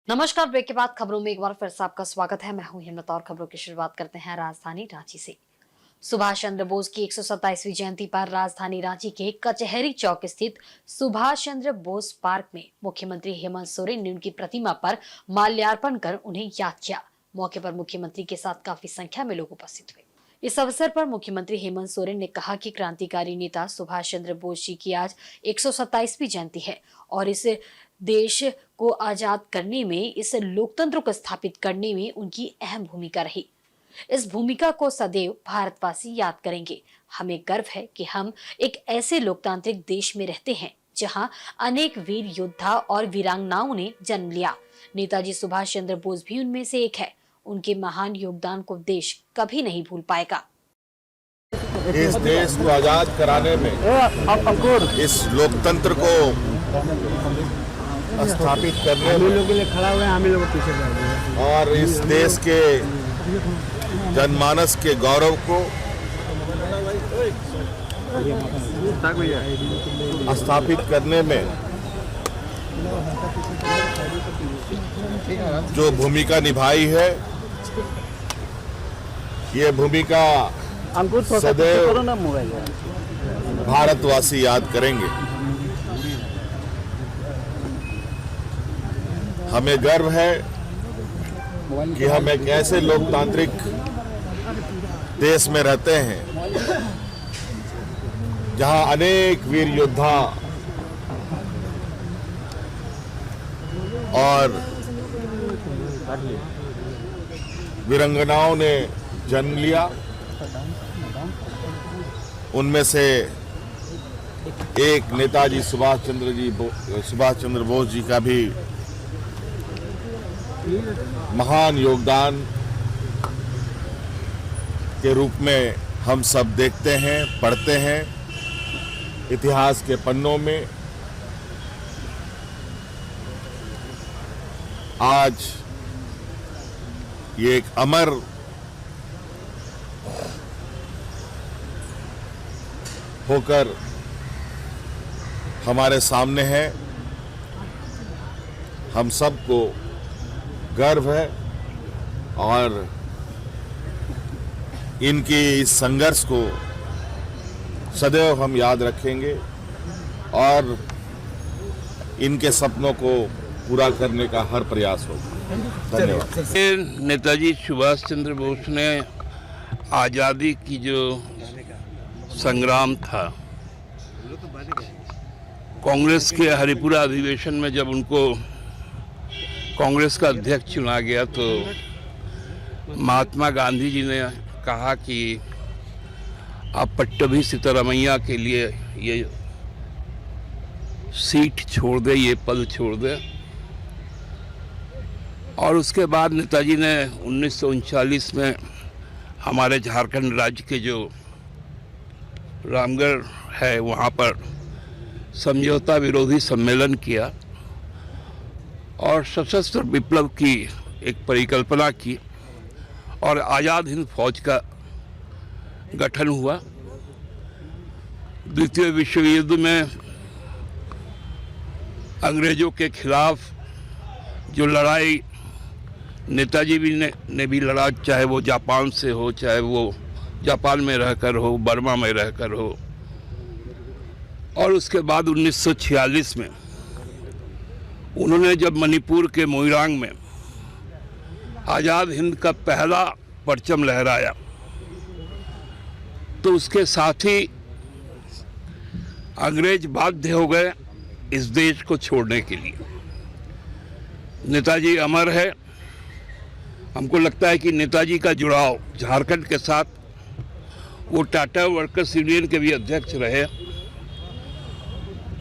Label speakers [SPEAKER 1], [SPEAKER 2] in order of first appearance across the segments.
[SPEAKER 1] नमस्कार। ब्रेक के बाद खबरों में एक बार फिर से आपका स्वागत है। मैं हूं हिम्मत और खबरों की शुरुआत करते हैं राजधानी रांची से। सुभाष चंद्र बोस की 127वीं जयंती पर राजधानी रांची के कचहरी चौक स्थित सुभाष चंद्र बोस पार्क में मुख्यमंत्री हेमंत सोरेन ने उनकी प्रतिमा पर माल्यार्पण कर उन्हें याद किया। मौके पर मुख्यमंत्री के साथ काफी संख्या में लोग उपस्थित हुए। इस अवसर पर मुख्यमंत्री हेमंत सोरेन ने कहा कि क्रांतिकारी नेता सुभाष चंद्र बोस जी की आज 127वीं जयंती है और इस देश को आजाद करने में, इस लोकतंत्र को स्थापित करने में उनकी अहम भूमिका रही। इस भूमिका को सदैव भारतवासी याद करेंगे। हमें गर्व है कि हम एक ऐसे लोकतांत्रिक देश में रहते हैं जहां अनेक वीर योद्धा और वीरांगनाओं ने जन्म लिया। नेताजी सुभाष चंद्र बोस भी उनमें से एक है। उनके महान योगदान को देश कभी नहीं भूल पाएगा।
[SPEAKER 2] इस देश को आजाद कराने में, इस लोकतंत्र को स्थापित करने में और इस देश के जनमानस के गौरव को स्थापित करने में जो भूमिका निभाई है, ये भूमिका सदैव भारतवासी याद करेंगे। हमें गर्व है कि हम एक ऐसे लोकतांत्रिक देश में रहते हैं जहां अनेक वीर योद्धा और वीरांगनाओं ने जन्म लिया। उनमें से एक नेताजी सुभाष चंद्र बोस जी का भी महान योगदान के रूप में हम सब देखते हैं, पढ़ते हैं इतिहास के पन्नों में। आज ये एक अमर होकर हमारे सामने है। हम सबको गर्व है और इनकी इस संघर्ष को सदैव हम याद रखेंगे और इनके सपनों को पूरा करने का हर प्रयास होगा। धन्यवाद।
[SPEAKER 3] नेताजी सुभाष चंद्र बोस ने आज़ादी की जो संग्राम था, कांग्रेस के हरिपुरा अधिवेशन में जब उनको कांग्रेस का अध्यक्ष चुना गया तो महात्मा गांधी जी ने कहा कि आप पट्टभी सिद्धरामैया के लिए ये सीट छोड़ दे, ये पद छोड़ दे। और उसके बाद नेताजी ने 1939 में हमारे झारखंड राज्य के जो रामगढ़ है वहाँ पर समझौता विरोधी सम्मेलन किया और सशस्त्र विप्लव की एक परिकल्पना की और आज़ाद हिंद फौज का गठन हुआ। द्वितीय विश्व युद्ध में अंग्रेज़ों के खिलाफ जो लड़ाई नेताजी ने भी लड़ा, चाहे वो जापान से हो, चाहे वो जापान में रहकर हो, बर्मा में रहकर हो। और उसके बाद 1946 में उन्होंने जब मणिपुर के मोइरांग में आज़ाद हिंद का पहला परचम लहराया तो उसके साथ ही अंग्रेज बाध्य हो गए इस देश को छोड़ने के लिए। नेताजी अमर है। हमको लगता है कि नेताजी का जुड़ाव झारखंड के साथ, वो टाटा वर्कर्स यूनियन के भी अध्यक्ष रहे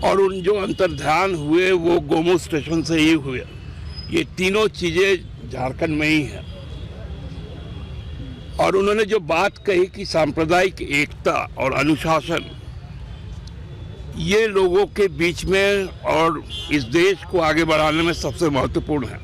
[SPEAKER 3] और उन जो अंतर्ध्यान हुए वो गोमो स्टेशन से ही हुए। ये तीनों चीज़ें झारखंड में ही हैं। और उन्होंने जो बात कही कि सांप्रदायिक एकता और अनुशासन ये लोगों के बीच में और इस देश को आगे बढ़ाने में सबसे महत्वपूर्ण है।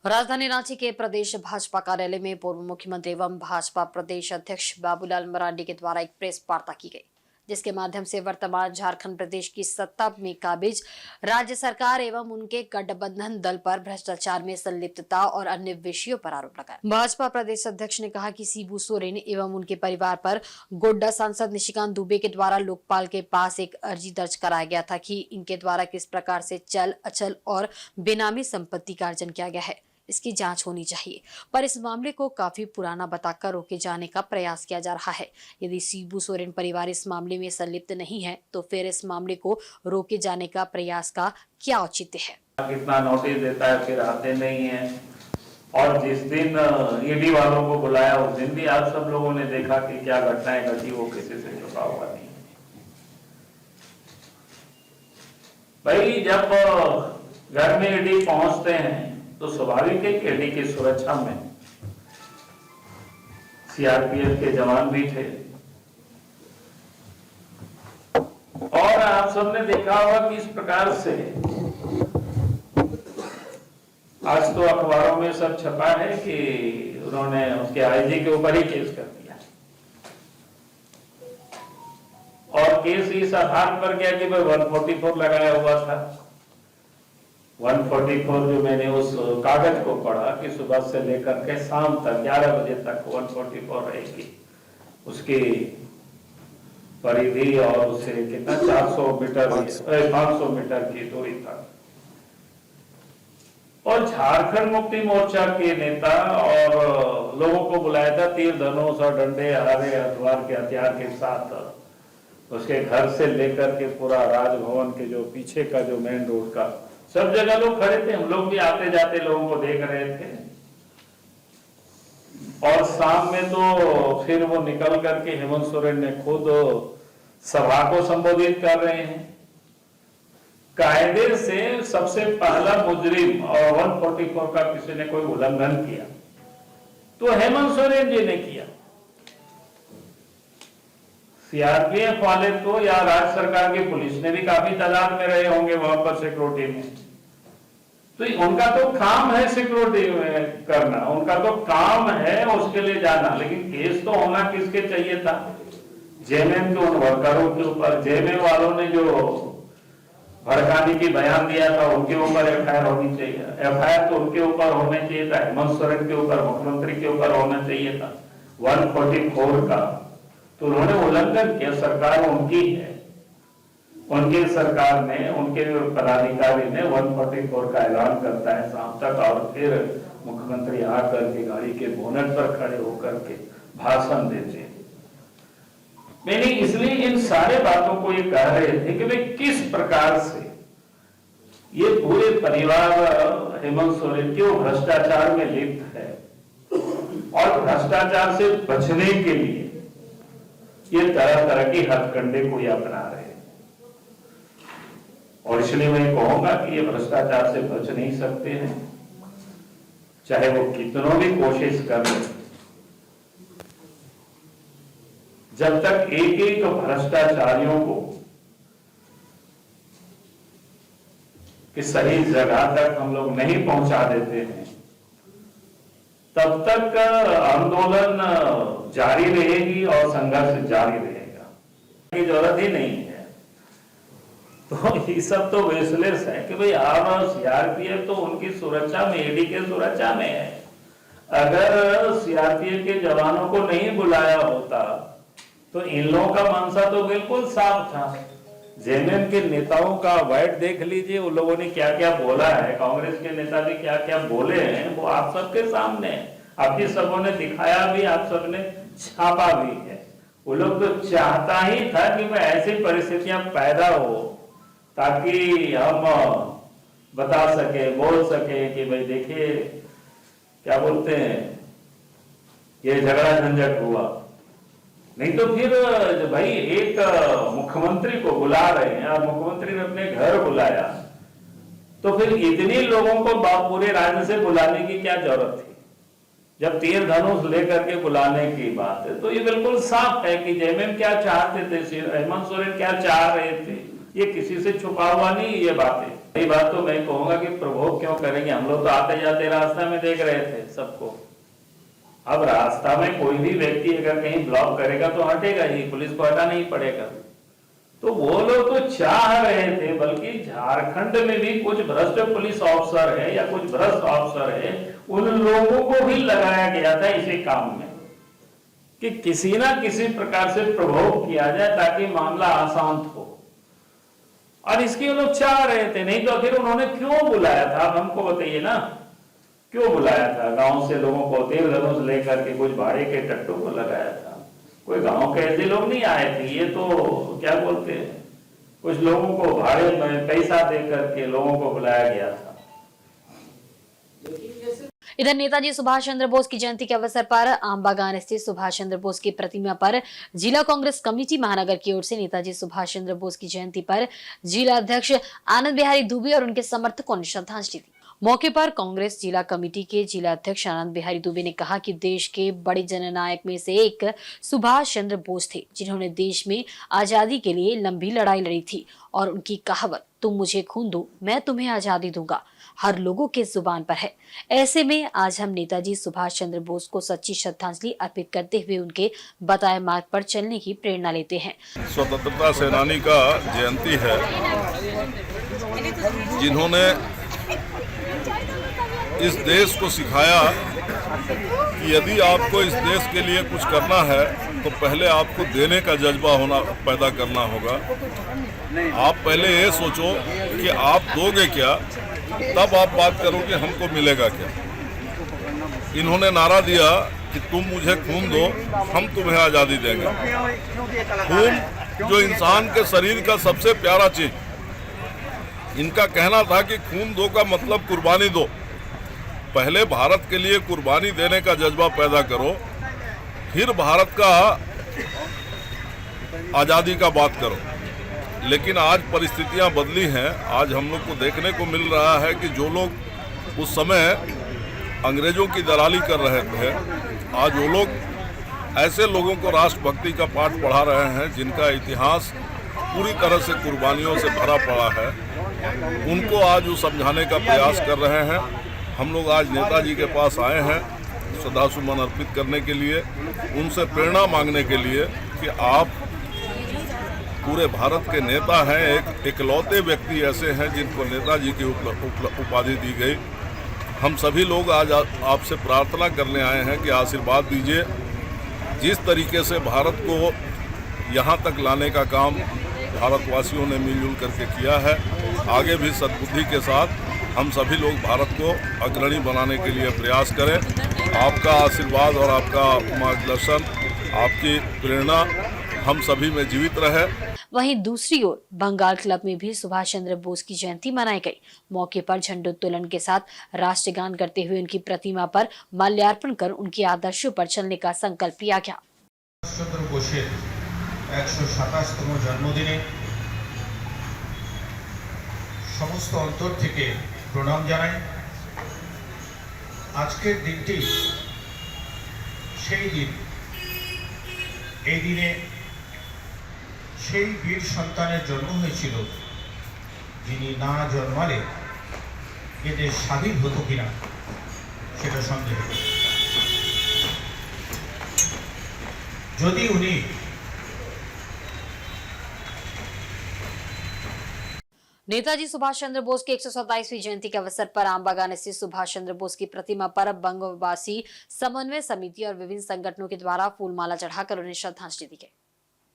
[SPEAKER 1] राजधानी रांची के प्रदेश भाजपा कार्यालय में पूर्व मुख्यमंत्री एवं भाजपा प्रदेश अध्यक्ष बाबूलाल मरांडी के द्वारा एक प्रेस वार्ता की गई, जिसके माध्यम से वर्तमान झारखंड प्रदेश की सत्ता में काबिज राज्य सरकार एवं उनके गठबंधन दल पर भ्रष्टाचार में संलिप्तता और अन्य विषयों पर आरोप लगाया। भाजपा प्रदेश अध्यक्ष ने कहा कि शिबू सोरेन एवं उनके परिवार पर गोड्डा सांसद निशिकांत दुबे के द्वारा लोकपाल के पास एक अर्जी दर्ज कराया गया था कि इनके द्वारा किस प्रकार से चल, अचल और बेनामी संपत्ति का अर्जन किया गया है, इसकी जांच होनी चाहिए। पर इस मामले को काफी पुराना बताकर रोके जाने का प्रयास किया जा रहा है। यदि शिबू सोरेन परिवार इस मामले में संलिप्त नहीं है तो फिर इस मामले को रोके जाने का प्रयास का क्या औचित्य है?
[SPEAKER 4] कितना नोटिस देता है, फिर आते नहीं है। और जिस दिन ईडी वालों को बुलाया उस दिन भी आप सब लोगों ने देखा कि क्या घटनाएं घटी, वो किसी से छुपा हुआ नहीं। भाई जब घर में ईडी पहुंचते हैं तो स्वाभाविक है कि ईडी की सुरक्षा में सीआरपीएफ के जवान भी थे। और आप सबने देखा होगा कि इस प्रकार से आज तो अखबारों में सब छपा है कि उन्होंने उसके आईजी के ऊपर ही केस कर दिया और केस इस आधार पर गया कि भाई 144 लगाया हुआ था। 144 जो मैंने उस कागज को पढ़ा कि सुबह से लेकर के शाम तक 11 बजे तक 144 रहेगी, उसकी परिधि और उसे कितना 400 मीटर 500 मीटर की दूरी तक। और झारखंड मुक्ति मोर्चा के नेता और लोगों को बुलाया था तीर धनुष और डंडे हरे हथियार के हथियार के साथ उसके घर से लेकर के पूरा राजभवन के जो पीछे का जो मेन रोड का सब जगह लोग खड़े थे। हम लोग भी आते जाते लोगों को देख रहे थे। और शाम में तो फिर वो निकल करके हेमंत सोरेन ने खुद सभा को संबोधित कर रहे हैं। कायदे से सबसे पहला मुजरिम और 144 का किसी ने कोई उल्लंघन किया तो हेमंत सोरेन जी ने किया। सीआरपीएफ वाले तो या राज्य सरकार की पुलिस ने भी काफी तादाद में रहे होंगे वहां पर सिक्योरिटी में, तो उनका तो काम है सिक्योरिटी में करना, उनका तो काम है उसके लिए जाना। लेकिन केस तो होना किसके चाहिए था? जेएमएम के उन वर्करों के ऊपर। जेएमएम वालों ने जो भड़काने की बयान दिया था उनके ऊपर एफआईआर होनी चाहिए। एफआईआर तो उनके ऊपर होना चाहिए था, हेमंत सोरेन के ऊपर, मुख्यमंत्री के ऊपर होना चाहिए था 144 का। तो उन्होंने उल्लंघन किया। सरकार उनकी है, उनकी सरकार ने, उनके पदाधिकारी ने 144 का ऐलान करता है शाम तक और फिर मुख्यमंत्री आकर के गाड़ी के बोनट पर खड़े होकर के भाषण देते हैं। मैंने इसलिए इन सारे बातों को ये कह रहे थे कि भाई किस प्रकार से ये पूरे परिवार हेमंत सोरेन के वो भ्रष्टाचार में लिप्त है और भ्रष्टाचार से बचने के लिए ये तरह तरह की हथकंडे को ये अपना रहे हैं। और इसलिए मैं कहूंगा कि ये भ्रष्टाचार से बच नहीं सकते हैं, चाहे वो कितनों भी कोशिश कर लें। जब तक एक एक भ्रष्टाचारियों को कि सही जगह तक हम लोग नहीं पहुंचा देते हैं तब तक आंदोलन जारी रहेगी और संघर्ष जारी रहेगा की जरूरत ही नहीं है। तो ये सब तो बेसलेस है कि भाई आप सीआरपीएफ तो उनकी सुरक्षा में, ईडी के सुरक्षा में है। अगर सीआरपीएफ के जवानों को नहीं बुलाया होता तो इन लोगों का मंशा तो बिल्कुल साफ था। जेएमएम के नेताओं का वाइट देख लीजिए, उन लोगों ने क्या क्या बोला है, कांग्रेस के नेता भी क्या क्या बोले हैं, वो आप सबके सामने आपकी सबों ने दिखाया भी, आप सबने छापा भी है। वो लोग तो चाहता ही था कि भाई ऐसी परिस्थितियां पैदा हो ताकि हम बता सके, बोल सके कि भाई देखिए क्या बोलते हैं, ये झगड़ा झंझट हुआ। नहीं तो फिर भाई एक मुख्यमंत्री को बुला रहे हैं और मुख्यमंत्री ने अपने घर बुलाया तो फिर इतने लोगों को पूरे राज्य से बुलाने की क्या जरूरत थी? जब तीर धनुष लेकर के बुलाने की बात है तो ये बिल्कुल साफ है कि जेएमएम क्या चाहते थे, हेमंत सोरेन क्या चाह रहे थे, ये किसी से छुपा हुआ नहीं। ये बातें, ये बात तो मैं कहूंगा कि प्रभोग क्यों करेंगे, हम लोग तो आते जाते रास्ता में देख रहे थे सबको। अब रास्ता में कोई भी व्यक्ति अगर कहीं ब्लॉक करेगा तो हटेगा ही, पुलिस को हटाना ही पड़ेगा। तो वो लोग तो चाह रहे थे, बल्कि झारखंड में भी कुछ भ्रष्ट पुलिस ऑफिसर है या कुछ भ्रष्ट ऑफिसर है, उन लोगों को भी लगाया गया था इसी काम में कि किसी ना किसी प्रकार से प्रभोग किया जाए ताकि मामला अशांत हो। और इसकी वो लोग चाह रहे थे, नहीं तो आखिर उन्होंने क्यों बुलाया था? अब हमको बताइए ना, क्यों बुलाया था? गांव से लोगों को तेल धनुष लेकर के कुछ भाड़े के टट्टू को लगाया था। कोई गांव के ऐसे लोग नहीं आए थे, ये तो क्या बोलते हैं, कुछ लोगों को भाड़े में पैसा दे करके लोगों को बुलाया गया था।
[SPEAKER 1] इधर नेताजी सुभाष चंद्र बोस की जयंती के अवसर पर आमबागान स्थित सुभाष चंद्र बोस की प्रतिमा पर जिला कांग्रेस कमेटी महानगर की ओर से नेताजी सुभाष चंद्र बोस की जयंती पर जिला अध्यक्ष आनंद बिहारी दुबे और उनके समर्थकों ने श्रद्धांजलि दी। मौके पर कांग्रेस जिला कमेटी के जिला अध्यक्ष आनंद बिहारी दुबे ने कहा कि देश के बड़े जननायक में से एक सुभाष चंद्र बोस थे, जिन्होंने देश में आजादी के लिए लंबी लड़ाई लड़ी थी और उनकी कहावत तुम मुझे खून दो मैं तुम्हें आजादी दूंगा हर लोगों के जुबान पर है। ऐसे में आज हम नेताजी सुभाष चंद्र बोस को सच्ची श्रद्धांजलि अर्पित करते हुए उनके बताए मार्ग पर चलने की प्रेरणा लेते हैं।
[SPEAKER 5] स्वतंत्रता सेनानी का जयंती है, जिन्होंने इस देश को सिखाया कि यदि आपको इस देश के लिए कुछ करना है तो पहले आपको देने का जज्बा पैदा करना होगा। आप पहले ये सोचो कि आप दोगे क्या, तब आप बात करो कि हमको मिलेगा क्या। इन्होंने नारा दिया कि तुम मुझे खून दो हम तुम्हें आज़ादी देंगे। खून जो इंसान के शरीर का सबसे प्यारा चीज, इनका कहना था कि खून दो का मतलब कुर्बानी दो। पहले भारत के लिए कुर्बानी देने का जज्बा पैदा करो, फिर भारत का आज़ादी का बात करो। लेकिन आज परिस्थितियां बदली हैं। आज हम लोग को देखने को मिल रहा है कि जो लोग उस समय अंग्रेजों की दलाली कर रहे थे, आज वो लोग ऐसे लोगों को राष्ट्रभक्ति का पाठ पढ़ा रहे हैं जिनका इतिहास पूरी तरह से कुर्बानियों से भरा पड़ा है। उनको आज वो समझाने का प्रयास कर रहे हैं। हम लोग आज नेताजी के पास आए हैं श्रद्धासुमन अर्पित करने के लिए, उनसे प्रेरणा मांगने के लिए कि आप पूरे भारत के नेता हैं। एक इकलौते व्यक्ति ऐसे हैं जिनको नेताजी की उपाधि दी गई। हम सभी लोग आज आपसे प्रार्थना करने आए हैं कि आशीर्वाद दीजिए। जिस तरीके से भारत को यहाँ तक लाने का काम भारतवासियों ने मिलजुल करके किया है, आगे भी सद्बुद्धि के साथ हम सभी लोग भारत को अग्रणी बनाने के लिए प्रयास करें। आपका आशीर्वाद और आपका मार्गदर्शन, आपकी प्रेरणा हम सभी में जीवित रहे।
[SPEAKER 1] वहीं दूसरी ओर बंगाल क्लब में भी सुभाष चंद्र बोस की जयंती मनाई गई। मौके पर झंडोत्तोलन के साथ राष्ट्रगान करते हुए उनकी प्रतिमा पर माल्यार्पण कर उनके आदर्शों पर चलने का संकल्प लिया गया।
[SPEAKER 6] चंद्र बोसेर 127तम जन्मदिने समस्त अंतर থেকে प्रणाम জানাই। আজকের দিনটি সেই দিন, এই দিনে সেই বীর সন্তানের জন্ম হয়েছিল যিনি না জন্মালে এদের স্বাধীন হতো কিনা সেটা সন্দেহ। যদি উনি
[SPEAKER 1] नेताजी सुभाष चंद्र बोस की 127वीं जयंती के अवसर पर आमबागान स्थित सुभाष चंद्र बोस की प्रतिमा पर बंगवासी समन्वय समिति और विभिन्न संगठनों के द्वारा फूलमाला चढ़ाकर उन्हें श्रद्धांजलि दी गई।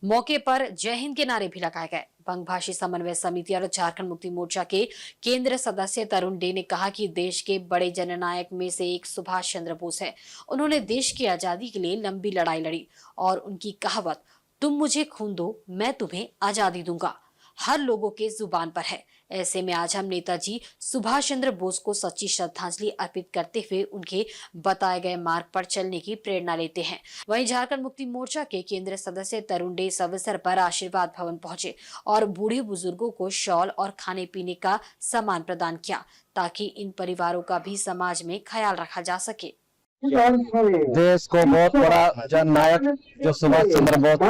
[SPEAKER 1] मौके पर जय हिंद के नारे भी लगाए गए। बंगभाषी समन्वय समिति और झारखंड मुक्ति मोर्चा के केंद्रीय सदस्य तरुण डे ने कहा कि देश के बड़े जननायक में से एक सुभाष चंद्र बोस है। उन्होंने देश की आजादी के लिए लंबी लड़ाई लड़ी और उनकी कहावत तुम मुझे खून दो मैं तुम्हें आजादी दूंगा हर लोगों के जुबान पर है। ऐसे में आज हम नेताजी सुभाष चंद्र बोस को सच्ची श्रद्धांजलि अर्पित करते हुए उनके बताए गए मार्ग पर चलने की प्रेरणा लेते हैं। वहीं झारखंड मुक्ति मोर्चा के केंद्रीय सदस्य तरुण डे इस अवसर पर आशीर्वाद भवन पहुंचे और बूढ़े बुजुर्गों को शॉल और खाने पीने का सामान प्रदान किया ताकि इन परिवारों का भी समाज में ख्याल रखा जा सके।
[SPEAKER 7] देश को बहुत बड़ा जननायक जो सुभाष चंद्र बोस थे,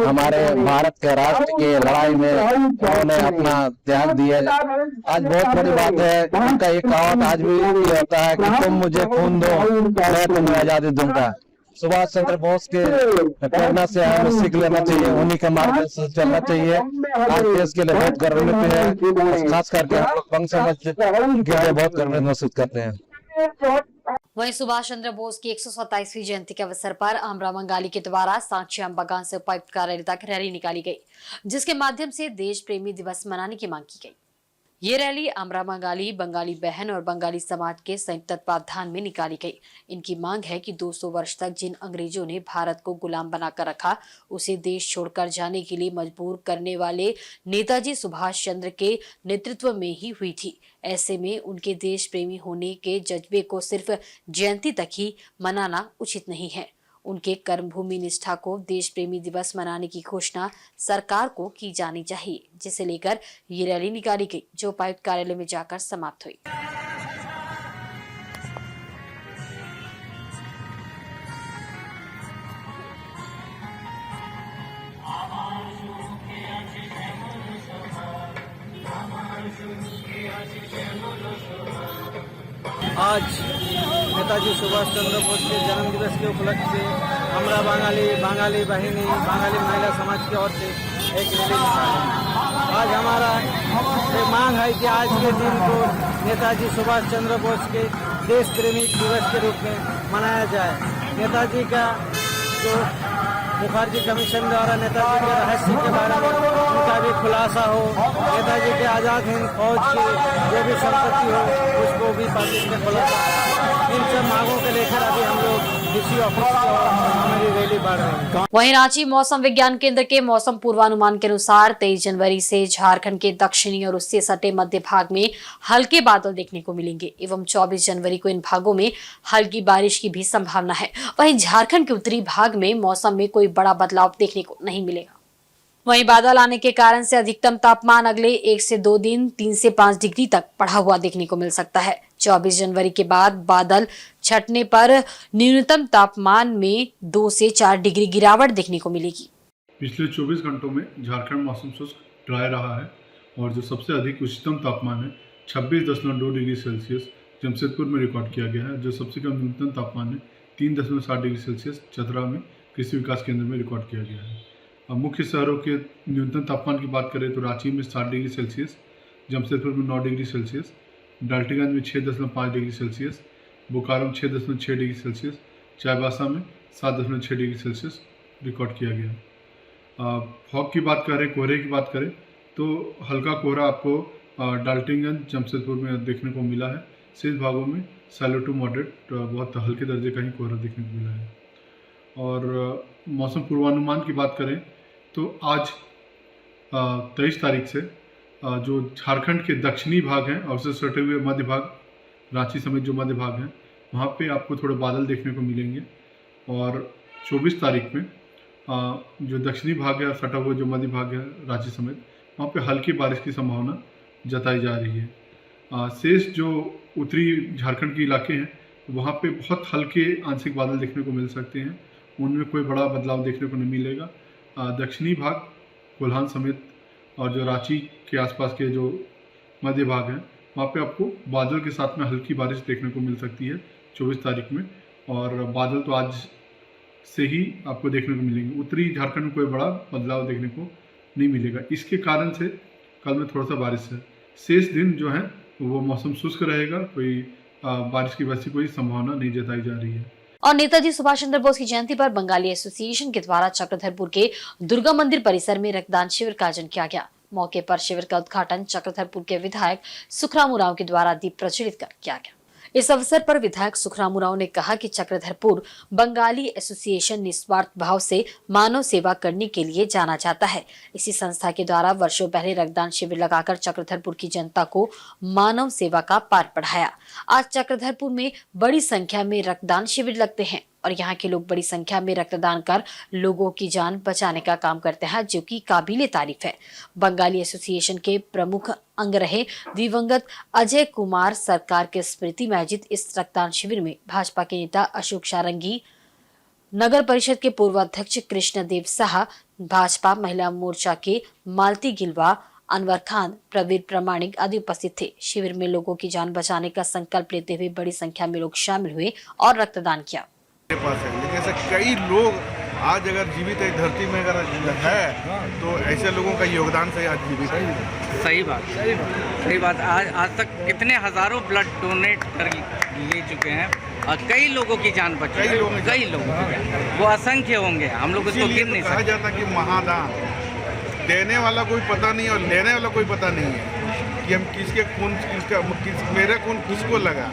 [SPEAKER 7] हमारे भारत के राष्ट्र की लड़ाई में उन्होंने अपना त्याग दिया। आज बहुत बड़ी बात है। उनका एक कहावत आज भी ये होता है कि तुम मुझे खून दो मैं तुम्हें आजादी दूंगा। सुभाष चंद्र बोस के प्रेरणा से हमें सीख लेना चाहिए, उन्हीं के मार्गदर्शन से चलना चाहिए। आज देश के लिए बहुत गर्वान्वित है, खास करके हम लोग बंग समाज के लिए बहुत गर्व महसूस करते हैं।
[SPEAKER 1] वहीं सुभाष चंद्र बोस की 127वीं जयंती के अवसर पर आमरा मंगाली के द्वारा सांची बागान से उपायुक्त कार्यालय तक रैली निकाली गई, जिसके माध्यम से देश प्रेमी दिवस मनाने की मांग की गई। ये रैली आमरा मंगाली बंगाली बहन और बंगाली समाज के संयुक्त तत्वावधान में निकाली गई। इनकी मांग है कि 200 वर्ष तक जिन अंग्रेजों ने भारत को गुलाम बनाकर रखा, उसे देश छोड़कर जाने के लिए मजबूर करने वाले नेताजी सुभाष चंद्र के नेतृत्व में ही हुई थी। ऐसे में उनके देश प्रेमी होने के जज्बे को सिर्फ जयंती तक ही मनाना उचित नहीं है। उनके कर्मभूमि निष्ठा को देश प्रेमी दिवस मनाने की घोषणा सरकार को की जानी चाहिए, जिसे लेकर ये रैली निकाली गई, जो उपायुक्त कार्यालय में जाकर समाप्त हुई।
[SPEAKER 8] आज नेताजी सुभाष चंद्र बोस के जन्म दिवस के उपलक्ष्य से हमरा बांगाली बहिनी बांगाली महिला समाज की ओर से एक रैली निकाली। आज हमारा एक मांग है कि आज के दिन को नेताजी सुभाष चंद्र बोस के देश प्रेमी दिवस के रूप में मनाया जाए। नेताजी का जो मुखर्जी कमीशन द्वारा नेताजी के रहस्य के बारे में उनका भी खुलासा हो, नेताजी के आज़ाद हिंद फौज की जो भी संपत्ति हो उसको भी पाकिस्तान में खुलासा। इन सब मांगों को लेकर अभी हम लोग डीसी ऑफिस को हमारी रैली बढ़ रही है।
[SPEAKER 1] वहीं रांची मौसम विज्ञान केंद्र के मौसम पूर्वानुमान के अनुसार 23 जनवरी से झारखंड के दक्षिणी और उससे सटे मध्य भाग में हल्के बादल देखने को मिलेंगे एवं 24 जनवरी को इन भागों में हल्की बारिश की भी संभावना है। वहीं झारखंड के उत्तरी भाग में मौसम में कोई बड़ा बदलाव देखने को नहीं मिलेगा। वहीं बादल आने के कारण से अधिकतम तापमान अगले 1 से 2 दिन 3 से 5 डिग्री तक बढ़ा हुआ देखने को मिल सकता है। 24 जनवरी के बाद बादल छटने पर न्यूनतम तापमान में 2 से 4 डिग्री गिरावट देखने को मिलेगी।
[SPEAKER 9] पिछले 24 घंटों में झारखंड मौसम शुष्क ड्राई रहा है और जो सबसे अधिक उच्चतम तापमान है 26.2 डिग्री सेल्सियस जमशेदपुर में रिकॉर्ड किया गया है। जो सबसे कम न्यूनतम तापमान है 3.7 डिग्री सेल्सियस चतरा में कृषि विकास केंद्र में रिकॉर्ड किया गया है। अब मुख्य शहरों के न्यूनतम तापमान की बात करें तो रांची में 7 डिग्री सेल्सियस, जमशेदपुर में 9 डिग्री सेल्सियस, डाल्टनगंज में 6.5 डिग्री सेल्सियस, बोकारो में 6.6 डिग्री सेल्सियस, चाईबासा में 7.6 डिग्री सेल्सियस रिकॉर्ड किया गया। फॉग की बात करें, कोहरे की बात करें तो हल्का कोहरा आपको डाल्टनगंज जमशेदपुर में देखने को मिला है। शेष भागों में सैलो टू मॉडरेट बहुत हल्के दर्जे का ही कोहरा देखने को मिला है। और मौसम पूर्वानुमान की बात करें तो आज 23 तारीख से जो झारखंड के दक्षिणी भाग हैं और उससे सटे हुए मध्य भाग, रांची समेत जो मध्य भाग हैं, वहाँ पे आपको थोड़े बादल देखने को मिलेंगे। और 24 तारीख में जो दक्षिणी भाग है, सटा हुआ जो मध्य भाग है रांची समेत, वहाँ पे हल्की बारिश की संभावना जताई जा रही है। शेष जो उत्तरी झारखंड के इलाके हैं वहाँ पे बहुत हल्के आंशिक बादल देखने को मिल सकते हैं, उनमें कोई बड़ा बदलाव देखने को नहीं मिलेगा। दक्षिणी भाग, कोल्हान समेत और जो रांची के आसपास के जो मध्य भाग हैं वहाँ पे आपको बादल के साथ में हल्की बारिश देखने को मिल सकती है 24 तारीख में। और बादल तो आज से ही आपको देखने को मिलेंगे। उत्तरी झारखंड में कोई बड़ा बदलाव देखने को नहीं मिलेगा। इसके कारण से कल में थोड़ा सा बारिश है। शेष दिन जो है वो मौसम शुष्क रहेगा, कोई बारिश की वैसी कोई संभावना नहीं जताई जा रही है।
[SPEAKER 1] और नेताजी सुभाष चंद्र बोस की जयंती पर बंगाली एसोसिएशन के द्वारा चक्रधरपुर के दुर्गा मंदिर परिसर में रक्तदान शिविर का आयोजन किया गया। मौके पर शिविर का उद्घाटन चक्रधरपुर के विधायक सुखराम उरांव के द्वारा दीप प्रज्वलित कर किया गया। इस अवसर पर विधायक सुखराम उरांव ने कहा कि चक्रधरपुर बंगाली एसोसिएशन निस्वार्थ भाव से मानव सेवा करने के लिए जाना जाता है। इसी संस्था के द्वारा वर्षों पहले रक्तदान शिविर लगाकर चक्रधरपुर की जनता को मानव सेवा का पाठ पढ़ाया। आज चक्रधरपुर में बड़ी संख्या में रक्तदान शिविर लगते हैं और यहाँ के लोग बड़ी संख्या में रक्तदान कर लोगों की जान बचाने का काम करते हैं, जो कि काबिले तारीफ है। बंगाली एसोसिएशन के प्रमुख अंग रहे दिवंगत अजय कुमार सरकार के स्मृति में आयोजित इस रक्तदान शिविर में भाजपा के नेता अशोक सारंगी, नगर परिषद के पूर्व अध्यक्ष कृष्णदेव शाह, भाजपा महिला मोर्चा के मालती गिलवा, अनवर खान, प्रवीर प्रामाणिक आदि उपस्थित थे। शिविर में लोगों की जान बचाने का संकल्प लेते हुए बड़ी संख्या में लोग शामिल हुए और रक्तदान किया।
[SPEAKER 10] मेरे पास है, लेकिन ऐसे कई लोग आज अगर जीवित है धरती में अगर है तो ऐसे लोगों का योगदान से आज जीवित है।
[SPEAKER 8] सही बात। आज तक कितने हजारों ब्लड डोनेट कर ले चुके हैं और कई लोगों की जान बची है। कई लोगों वो असंख्य होंगे, हम लोग उसको गिन नहीं सकते।
[SPEAKER 10] कहा जाता कि महादान देने वाला कोई पता नहीं और लेने वाला कोई पता नहीं है कि हम किसके खून मेरा खून किसको लगा,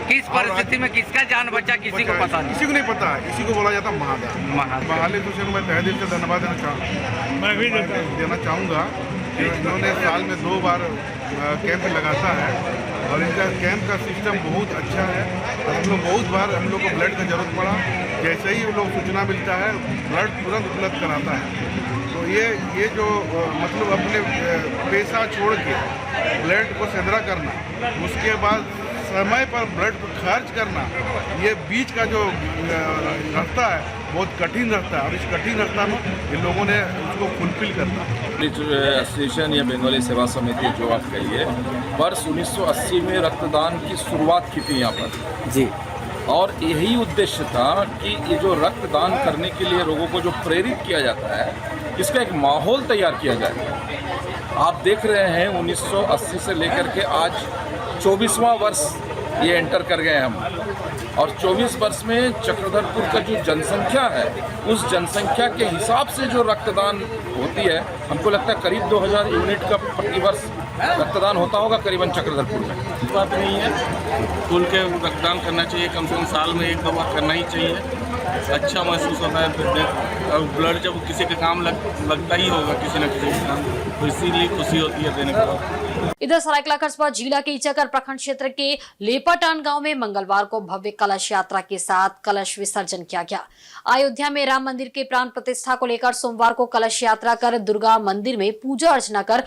[SPEAKER 8] किस परिस्थिति में किसका जान बचा किसी को पता नहीं,
[SPEAKER 10] किसी को नहीं पता। इसी को बोला जाता महादान। बहाली हुसैन मैं तहे दिल से धन्यवाद देना चाहूँगा। इन्होंने साल में 2 बार कैंप लगाता है और इनका कैंप का सिस्टम बहुत अच्छा है। हम लोग बहुत बार हम लोग को ब्लड की जरूरत पड़ा, जैसे ही लोग सूचना मिलता है ब्लड तुरंत उपलब्ध कराता है। तो ये जो मतलब अपने पैसा छोड़ के ब्लड को संग्रह करना, उसके बाद समय पर ब्लड को खर्च करना, ये बीच का जो रास्ता है बहुत कठिन रास्ता है और इस कठिन रास्ता में इन लोगों ने उसको फुलफिल करना।
[SPEAKER 11] एसोसिएशन या बंगाली सेवा समिति जो आप कहिए, वर्ष 1980 में रक्तदान की शुरुआत की थी यहाँ पर जी, और यही उद्देश्य था कि ये जो रक्तदान करने के लिए लोगों को जो प्रेरित किया जाता है, इसका एक माहौल तैयार किया जाए। आप देख रहे हैं 1980 से लेकर के आज 24वां वर्ष ये एंटर कर गए हम, और 24 वर्ष में चक्रधरपुर का जो जनसंख्या है उस जनसंख्या के हिसाब से जो रक्तदान होती है, हमको लगता है करीब 2000 यूनिट का प्रति वर्ष रक्तदान होता होगा करीबन चक्रधरपुर में।
[SPEAKER 12] बात नहीं है, खुल के रक्तदान करना चाहिए, कम से कम साल में 1 बार करना ही चाहिए। अच्छा महसूस होता है और ब्लड जब किसी के काम लगता ही होगा किसी न किसी के काम, तो इसीलिए खुशी होती है देने के बाद।
[SPEAKER 1] इधर सरायकेला कस्बा जिला के इचाकर प्रखंड क्षेत्र के लेपाटान गांव में मंगलवार को भव्य कलश यात्रा के साथ कलश विसर्जन किया गया। अयोध्या में राम मंदिर के प्राण प्रतिष्ठा को लेकर सोमवार को कलश यात्रा कर दुर्गा मंदिर में पूजा अर्चना कर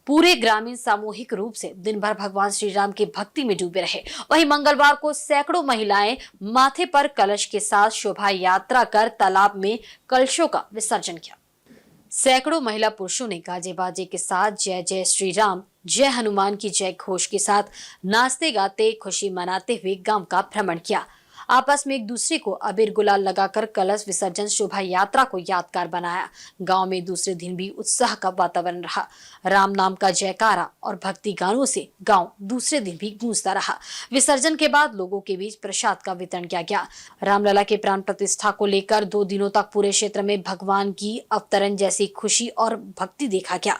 [SPEAKER 1] पूरे ग्रामीण सामूहिक रूप से दिन भर भगवान श्री राम की भक्ति में डूबे रहे। वहीं मंगलवार को सैकड़ों महिलाएं माथे पर कलश के साथ शोभा यात्रा कर तालाब में कलशों का विसर्जन किया। सैकड़ों महिला पुरुषों ने गाजे बाजे के साथ जय जय श्री राम, जय हनुमान की जय घोष के साथ नाचते गाते खुशी मनाते हुए गांव का भ्रमण किया। आपस में एक दूसरे को अबीर गुलाल लगाकर कलश विसर्जन शोभा यात्रा को यादगार बनाया। गांव में दूसरे दिन भी उत्साह का वातावरण रहा। राम नाम का जयकारा और भक्ति गानों से गांव दूसरे दिन भी गूंजता रहा। विसर्जन के बाद लोगों के बीच प्रसाद का वितरण किया गया। रामलला के प्राण प्रतिष्ठा को लेकर 2 दिनों तक पूरे क्षेत्र में भगवान की अवतरण जैसी खुशी और भक्ति देखा गया।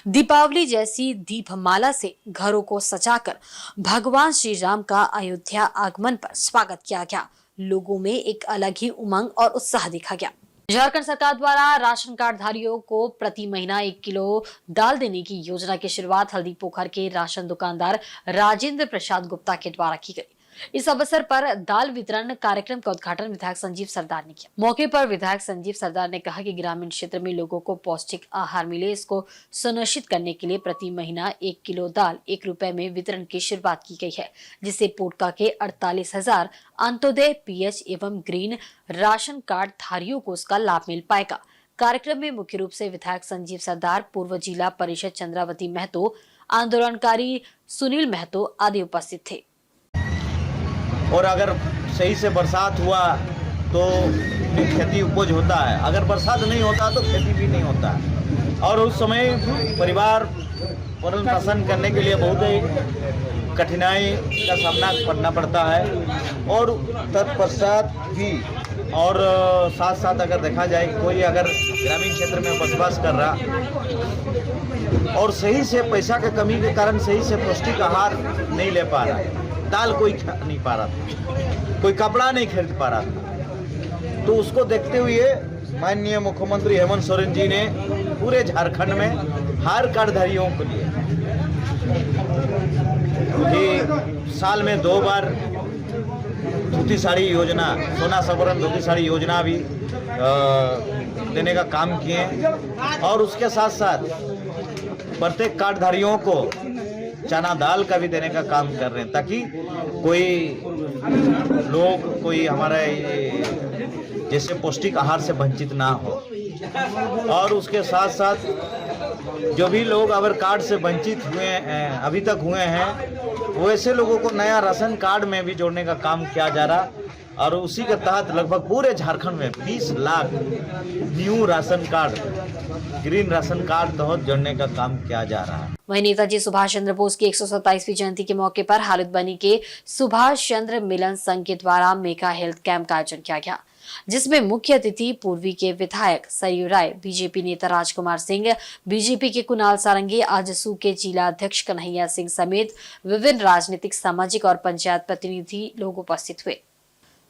[SPEAKER 1] दीपावली जैसी दीपमाला से घरों को सजाकर भगवान श्री राम का अयोध्या आगमन पर स्वागत किया गया। लोगों में एक अलग ही उमंग और उत्साह देखा गया। झारखंड सरकार द्वारा राशन कार्ड धारियों को प्रति महीना 1 किलो दाल देने की योजना की शुरुआत हल्दी पोखर के राशन दुकानदार राजेंद्र प्रसाद गुप्ता के द्वारा की गई। इस अवसर पर दाल वितरण कार्यक्रम का उद्घाटन विधायक संजीव सरदार ने किया। मौके पर विधायक संजीव सरदार ने कहा कि ग्रामीण क्षेत्र में लोगों को पौष्टिक आहार मिले, इसको सुनिश्चित करने के लिए प्रति महीना 1 किलो दाल 1 रुपए में वितरण की शुरुआत की गई है, जिससे पोटका के 48,000 अंत्योदय पीएच एवं ग्रीन राशन कार्ड धारियों को उसका लाभ मिल पाएगा। कार्यक्रम में मुख्य रूप से विधायक संजीव सरदार, पूर्व जिला परिषद चंद्रावती महतो, आंदोलनकारी सुनील महतो आदि उपस्थित थे।
[SPEAKER 13] और अगर सही से बरसात हुआ तो भी खेती उपज होता है, अगर बरसात नहीं होता तो खेती भी नहीं होता है। और उस समय परिवार भरण पोषण करने के लिए बहुत ही कठिनाई का सामना करना पड़ता है। और तत्पश्चात भी और साथ साथ अगर देखा जाए कोई अगर ग्रामीण क्षेत्र में बसवास कर रहा और सही से पैसा के कमी के कारण सही से पौष्टिक आहार नहीं ले पा रहा, दाल कोई खा नहीं पा रहा था, कोई कपड़ा नहीं खरीद पा रहा था, तो उसको देखते हुए माननीय मुख्यमंत्री हेमंत सोरेन जी ने पूरे झारखंड में हर कार्डधारियों के लिए कि साल में 2 बार धोती साड़ी योजना, सोना सवरण धोती साड़ी योजना भी देने का काम किए। और उसके साथ साथ प्रत्येक कार्डधारियों को चना दाल का भी देने का काम कर रहे हैं, ताकि कोई लोग कोई हमारे जैसे पौष्टिक आहार से वंचित ना हो। और उसके साथ साथ जो भी लोग अगर कार्ड से वंचित हुए हैं, अभी तक हुए हैं, वैसे लोगों को नया राशन कार्ड में भी जोड़ने का काम किया जा रहा। और उसी के तहत लगभग पूरे झारखंड में 20 lakh new ration card, green ration card तहत जोड़ने का काम किया जा रहा है।
[SPEAKER 1] वहीं नेताजी सुभाष चंद्र बोस की 127वीं जयंती के मौके पर हालतबनी के सुभाष चंद्र मिलन संघ के द्वारा मेगा हेल्थ कैंप का आयोजन किया गया, जिसमें मुख्य अतिथि पूर्वी के विधायक सरयू राय, बीजेपी नेता राजकुमार सिंह, बीजेपी के कुणाल सारंगी, आजसू के जिला अध्यक्ष कन्हैया सिंह समेत विभिन्न राजनीतिक, सामाजिक और पंचायत प्रतिनिधि लोग उपस्थित हुए।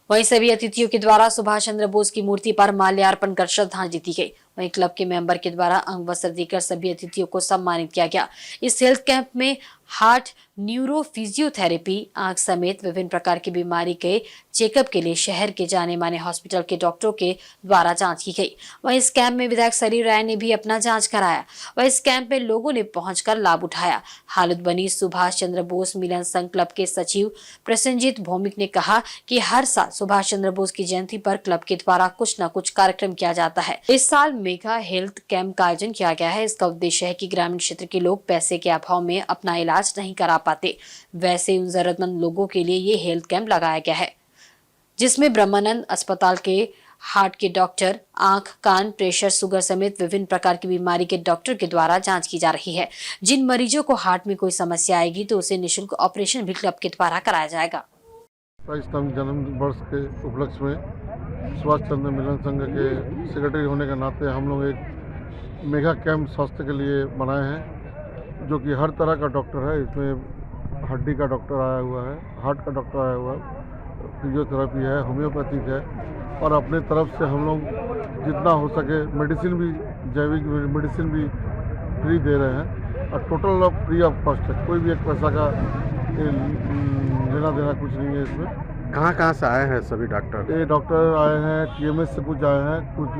[SPEAKER 1] वहीं सभी अतिथियों के द्वारा सुभाष चंद्र बोस की मूर्ति पर माल्यार्पण कर श्रद्धांजलि दी गई। वहीं क्लब के मेंबर के द्वारा अंग वस्त्र देकर सभी अतिथियों को सम्मानित किया गया। इस हेल्थ कैंप में हार्ट, न्यूरो, फिजियोथेरेपी, आंख समेत विभिन्न प्रकार की बीमारी के चेकअप के लिए शहर के जाने माने हॉस्पिटल के डॉक्टरों के द्वारा जांच की गई। वहीं इस कैंप में विधायक सरयू राय ने भी अपना जांच कराया। वहीं इस कैंप में लोगों ने पहुंचकर लाभ उठाया। हालतबनी सुभाष चंद्र बोस मिलन संघ क्लब के सचिव प्रसन्नजीत भौमिक ने कहा कि हर साल सुभाष चंद्र बोस की जयंती पर क्लब के द्वारा कुछ न कुछ कार्यक्रम किया जाता है। इस साल मेगा हेल्थ कैंप का आयोजन किया गया है। इसका उद्देश्य है कि ग्रामीण क्षेत्र के लोग पैसे के अभाव में अपना इलाज नहीं करा पाते, वैसे उन जरूरतमंद लोगों के लिए ये हेल्थ कैंप लगाया गया है, जिसमें ब्रह्मानंद अस्पताल के हार्ट के डॉक्टर, आंख, कान, प्रेशर, शुगर समेत विभिन्न प्रकार की बीमारी के डॉक्टर के द्वारा जांच की जा रही है। जिन मरीजों को हार्ट में कोई समस्या आएगी तो उसे निःशुल्क ऑपरेशन भी क्लब के द्वारा कराया जाएगा।
[SPEAKER 9] जन्म वर्ष के उपलक्ष्य में सुभाष चंद्र मिलन संघ के सेक्रेटरी होने के नाते हम लोग एक मेगा कैंप स्वास्थ्य के लिए बनाए हैं, जो कि हर तरह का डॉक्टर है। इसमें हड्डी का डॉक्टर आया हुआ है, हार्ट का डॉक्टर आया हुआ है, फिजियोथेरेपी है, होम्योपैथिक है, और अपने तरफ से हम लोग जितना हो सके मेडिसिन भी, जैविक मेडिसिन भी फ्री दे रहे हैं, और टोटल फ्री ऑफ कॉस्ट है। कोई भी एक पैसा का लेना देना कुछ नहीं है इसमें।
[SPEAKER 14] कहाँ से आए हैं सभी डॉक्टर?
[SPEAKER 9] ये डॉक्टर आए हैं TMS से, कुछ आए हैं, कुछ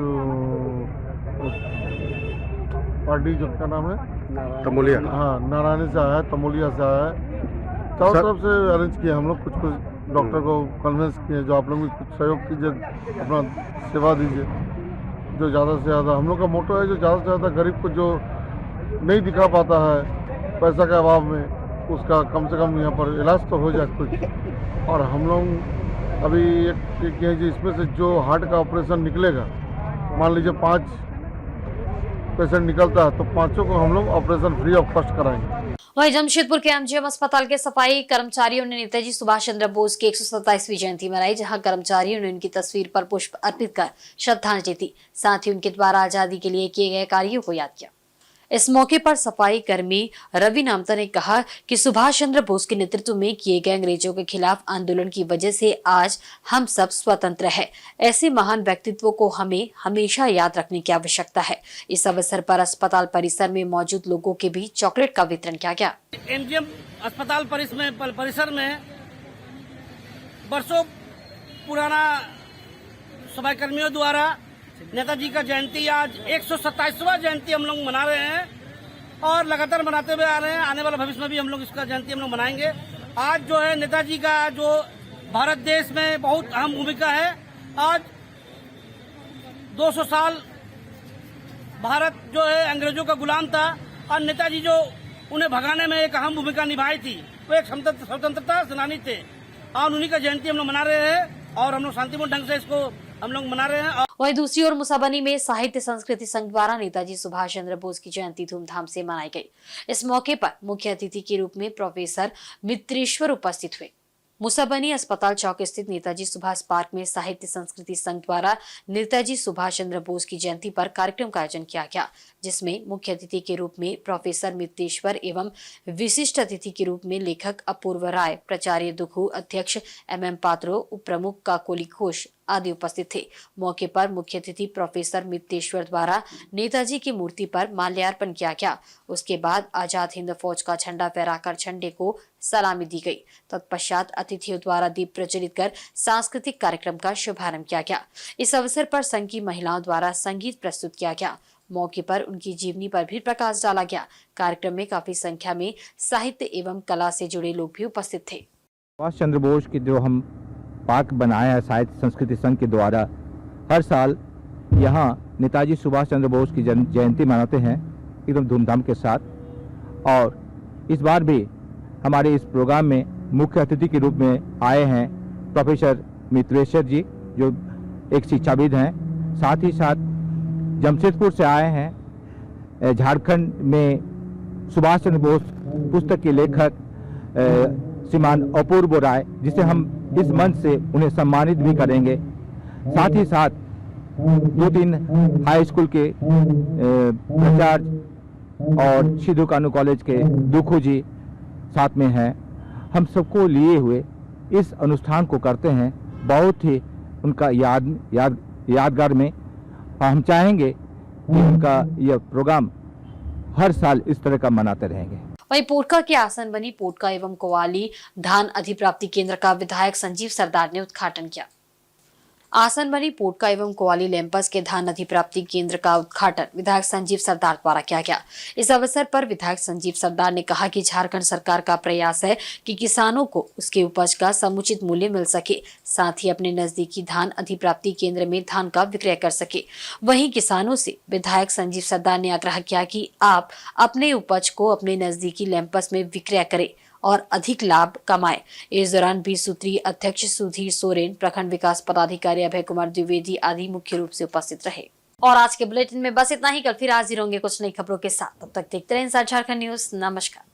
[SPEAKER 9] पार्टी जो का नाम है
[SPEAKER 14] तमोलिया,
[SPEAKER 9] हाँ नारायणी से आया है, तमोलिया से आया है। चारों तरफ से अरेंज किए हम लोग, कुछ डॉक्टर को कन्विंस किए, जो आप लोग भी कुछ सहयोग कीजिए, अपना सेवा दीजिए। जो ज़्यादा से ज़्यादा हम लोग का मोटो है, जो ज़्यादा से ज़्यादा गरीब को जो नहीं दिखा पाता है पैसा के अभाव में, उसका कम से कम यहाँ पर इलाज तो हो जाए कुछ। और हम लोग अभी एक कहें जी, इसमें से जो हार्ट का ऑपरेशन निकलेगा, मान लीजिए 5 पेशेंट निकलता है तो 5 को हम लोग ऑपरेशन फ्री ऑफ कॉस्ट कराएंगे।
[SPEAKER 1] वहीं जमशेदपुर के MGM अस्पताल के सफाई कर्मचारियों ने नेताजी सुभाष चंद्र बोस की 127वीं जयंती मनाई, जहां कर्मचारियों ने उनकी तस्वीर पर पुष्प अर्पित कर श्रद्धांजलि दी। साथ ही उनके द्वारा आजादी के लिए किए गए कार्यों को याद किया। इस मौके पर सफाई कर्मी रवि नामता ने कहा कि सुभाष चंद्र बोस के नेतृत्व में किए गए अंग्रेजों के खिलाफ आंदोलन की वजह से आज हम सब स्वतंत्र हैं। ऐसे महान व्यक्तित्वों को हमें हमेशा याद रखने की आवश्यकता है। इस अवसर पर अस्पताल परिसर में मौजूद लोगों के बीच चॉकलेट का वितरण किया गया।
[SPEAKER 8] MGM अस्पताल परिसर में वर्षों पुराना सफाई कर्मियों द्वारा नेताजी का जयंती, आज 127वां जयंती हम लोग मना रहे हैं और लगातार मनाते हुए आ रहे हैं। आने वाले भविष्य में भी हम लोग इसका जयंती हम लोग मनाएंगे। आज जो है नेताजी का जो भारत देश में बहुत अहम भूमिका है। आज 200 साल भारत जो है अंग्रेजों का गुलाम था और नेताजी जो उन्हें भगाने में एक अहम भूमिका निभाई थी, वो एक स्वतंत्रता सेनानी थे और उन्हीं का जयंती हम लोग मना रहे हैं और हम लोग शांतिपूर्ण ढंग से इसको हम लोग मना रहे हैं।
[SPEAKER 1] वहीं दूसरी ओर मुसाबनी में साहित्य संस्कृति संघ द्वारा नेताजी सुभाष चंद्र बोस की जयंती धूमधाम से मनाई गई। इस मौके पर मुख्य अतिथि के रूप में प्रोफेसर मित्रेश्वर उपस्थित हुए। मुसाबनी अस्पताल चौक स्थित नेताजी सुभाष पार्क में साहित्य संस्कृति संघ द्वारा नेताजी सुभाष चंद्र बोस की जयंती पर कार्यक्रम का आयोजन किया गया, जिसमें मुख्य अतिथि के रूप में प्रोफेसर मित्रेश्वर एवं विशिष्ट अतिथि के रूप में लेखक अपूर्व राय, प्राचार्य दुखू, अध्यक्ष MM पात्रो, उप प्रमुख काकोली घोष आदि उपस्थित थे। मौके पर मुख्य अतिथि प्रोफेसर मित्रेश्वर द्वारा नेताजी की मूर्ति पर माल्यार्पण किया गया। उसके बाद आजाद हिंद फौज का झंडा फहराकर झंडे को सलामी दी गई। तत्पश्चात अतिथियों द्वारा दीप प्रज्वलित कर सांस्कृतिक कार्यक्रम का शुभारंभ किया गया। इस अवसर पर संघ की महिलाओं द्वारा संगीत प्रस्तुत किया गया। मौके पर उनकी जीवनी पर भी प्रकाश डाला गया। कार्यक्रम में काफी संख्या में साहित्य एवं कला से जुड़े लोग भी उपस्थित थे।
[SPEAKER 15] सुभाष चंद्र बोस की जो हम पार्क बनाया है साहित्य संस्कृति संघ के द्वारा, हर साल यहाँ नेताजी सुभाष चंद्र बोस की जयंती मनाते हैं एकदम धूमधाम के साथ। और इस बार भी हमारे इस प्रोग्राम में मुख्य अतिथि के रूप में आए हैं प्रोफेसर मित्रेश्वर जी जो एक शिक्षाविद हैं, साथ ही साथ जमशेदपुर से आए हैं झारखंड में सुभाष चंद्र बोस पुस्तक के लेखक श्रीमान अपूर्व राय, जिसे हम इस मंच से उन्हें सम्मानित भी करेंगे। साथ ही साथ 2-3 हाई स्कूल के प्राचार्य और सिद्धू कानू कॉलेज के दुखू जी साथ में हैं। हम सबको लिए हुए इस अनुष्ठान को करते हैं बहुत ही उनका यादगार में। हम चाहेंगे कि उनका यह प्रोग्राम हर साल इस तरह का मनाते रहेंगे।
[SPEAKER 1] वहीं पोटका के आसन बनी पोटका एवं कोवाली धान अधिप्राप्ति केंद्र का विधायक संजीव सरदार ने उद्घाटन किया। आसन बनी पोटका एवं कोवाली लैंपस के धान अधिप्राप्ति केंद्र का उद्घाटन विधायक संजीव सरदार द्वारा किया गया। इस अवसर पर विधायक संजीव सरदार ने कहा कि झारखंड सरकार का प्रयास है कि किसानों को उसके उपज का समुचित मूल्य मिल सके, साथ ही अपने नजदीकी धान अधिप्राप्ति केंद्र में धान का विक्रय कर सके। वहीं किसानों से विधायक संजीव सरदार ने आग्रह किया कि आप अपने उपज को अपने नजदीकी लैंपस में विक्रय करें और अधिक लाभ कमाए। इस दौरान 20 सूत्रीय अध्यक्ष सुधीर सोरेन, प्रखंड विकास पदाधिकारी अभय कुमार द्विवेदी आदि मुख्य रूप से उपस्थित रहे। और आज के बुलेटिन में बस इतना ही। कल फिर हाजिर होंगे कुछ नई खबरों के साथ। तब तक देखते रहें इंसाइड झारखंड न्यूज। नमस्कार।